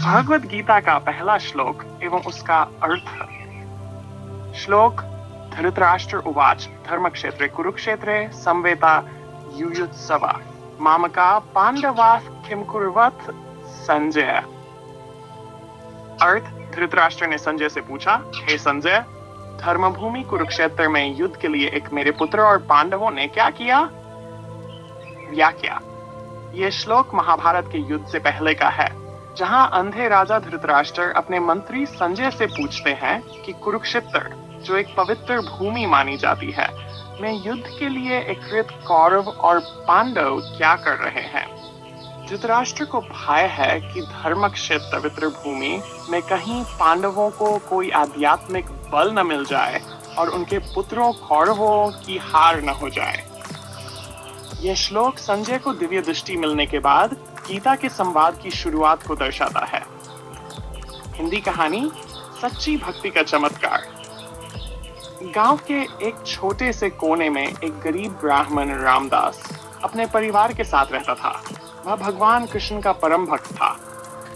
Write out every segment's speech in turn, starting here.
भगवद गीता का पहला श्लोक एवं उसका अर्थ। श्लोक धृतराष्ट्र उवाच धर्मक्षेत्रे कुरुक्षेत्रे संवेता युयुत्सवा मामका पांडवा किम कुर्वत संजय। अर्थ, धृतराष्ट्र ने संजय से पूछा, हे संजय, धर्मभूमि कुरुक्षेत्र में युद्ध के लिए एक मेरे पुत्र और पांडवों ने क्या किया? व्याख्या। ये श्लोक महाभारत के युद्ध से पहले का है, जहां अंधे राजा धृतराष्ट्र अपने मंत्री संजय से पूछते हैं कि कुरुक्षेत्र, जो एक पवित्र भूमि मानी जाती है, में युद्ध के लिए एकत्रित कौरव और पांडव क्या कर रहे हैं। धृतराष्ट्र को भय है कि धर्म क्षेत्र पवित्र भूमि में कहीं पांडवों को कोई आध्यात्मिक बल न मिल जाए और उनके पुत्रों कौरवों की हार न हो जाए। यह श्लोक संजय को दिव्य दृष्टि मिलने के बाद गीता के संवाद की शुरुआत को दर्शाता है। हिंदी कहानी सच्ची भक्ति का चमत्कार। गांव के एक छोटे से कोने में एक गरीब ब्राह्मण रामदास अपने परिवार के साथ रहता था। वह भगवान कृष्ण का परम भक्त था।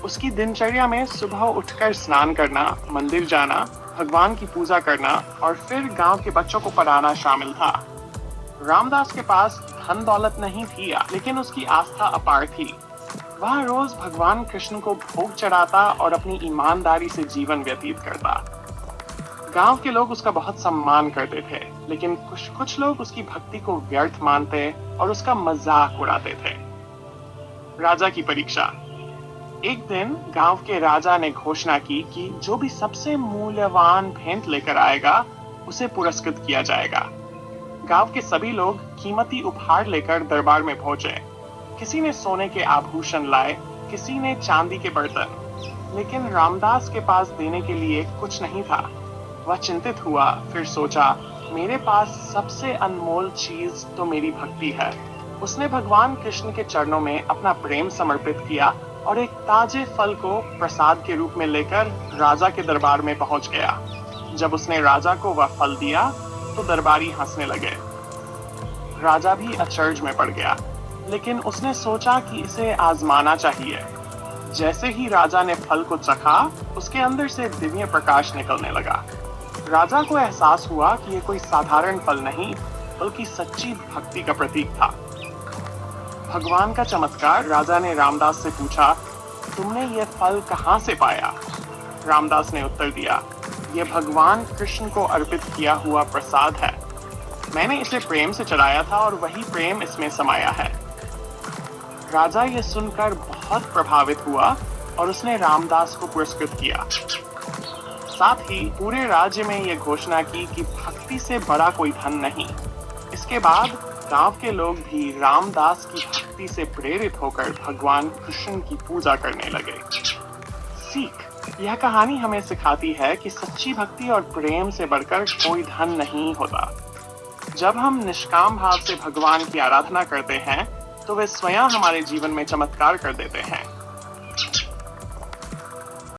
उसकी दिनचर्या में सुबह उठकर स्नान करना, मंदिर जाना, भगवान की पूजा करना और फिर गांव के बच्चों को पढ़ाना शामिल था। रामदास के पास धन दौलत नहीं थी, लेकिन उसकी आस्था अपार थी। वह रोज भगवान कृष्ण को भोग चढ़ाता और अपनी ईमानदारी से जीवन व्यतीत करता। गांव के लोग उसका बहुत सम्मान करते थे, लेकिन कुछ लोग उसकी भक्ति को व्यर्थ मानते और उसका मजाक उड़ाते थे। राजा की परीक्षा। एक दिन गांव के राजा ने घोषणा की कि जो भी सबसे मूल्यवान भेंट लेकर आएगा उसे पुरस्कृत किया जाएगा। गांव के सभी लोग कीमती उपहार लेकर दरबार में पहुंचे। किसी ने सोने के आभूषण लाए, किसी ने चांदी के बर्तन, लेकिन रामदास के पास देने के लिए कुछ नहीं था। वह चिंतित हुआ, फिर सोचा, मेरे पास सबसे अनमोल चीज तो मेरी भक्ति है। उसने भगवान कृष्ण के चरणों में अपना प्रेम समर्पित किया और एक ताजे फल को प्रसाद के रूप में लेकर राजा के दरबार में पहुंच गया। जब उसने राजा को वह फल दिया तो दरबारी हंसने लगे। राजा भी अचरज में पड़ गया, लेकिन उसने सोचा कि इसे आजमाना चाहिए। जैसे ही राजा ने फल को चखा, उसके अंदर से दिव्य प्रकाश निकलने लगा। राजा को एहसास हुआ कि यह कोई साधारण फल नहीं, बल्कि सच्ची भक्ति का प्रतीक था। भगवान का चमत्कार। राजा ने रामदास से पूछा, तुमने यह फल कहां से पाया? रामदास ने उत्तर दिया, यह भगवान कृष्ण को अर्पित किया हुआ प्रसाद है। मैंने इसे प्रेम से चढ़ाया था और वही प्रेम इसमें समाया है। राजा यह सुनकर बहुत प्रभावित हुआ और उसने रामदास को पुरस्कृत किया। साथ ही पूरे राज्य में यह घोषणा की कि भक्ति से बड़ा कोई धन नहीं। इसके बाद गांव के लोग भी रामदास की भक्ति से प्रेरित होकर भगवान कृष्ण की पूजा करने लगे। सीख। यह कहानी हमें सिखाती है कि सच्ची भक्ति और प्रेम से बढ़कर कोई धन नहीं होता। जब हम निष्काम भाव से भगवान की आराधना करते हैं, तो वे स्वयं हमारे जीवन में चमत्कार कर देते हैं।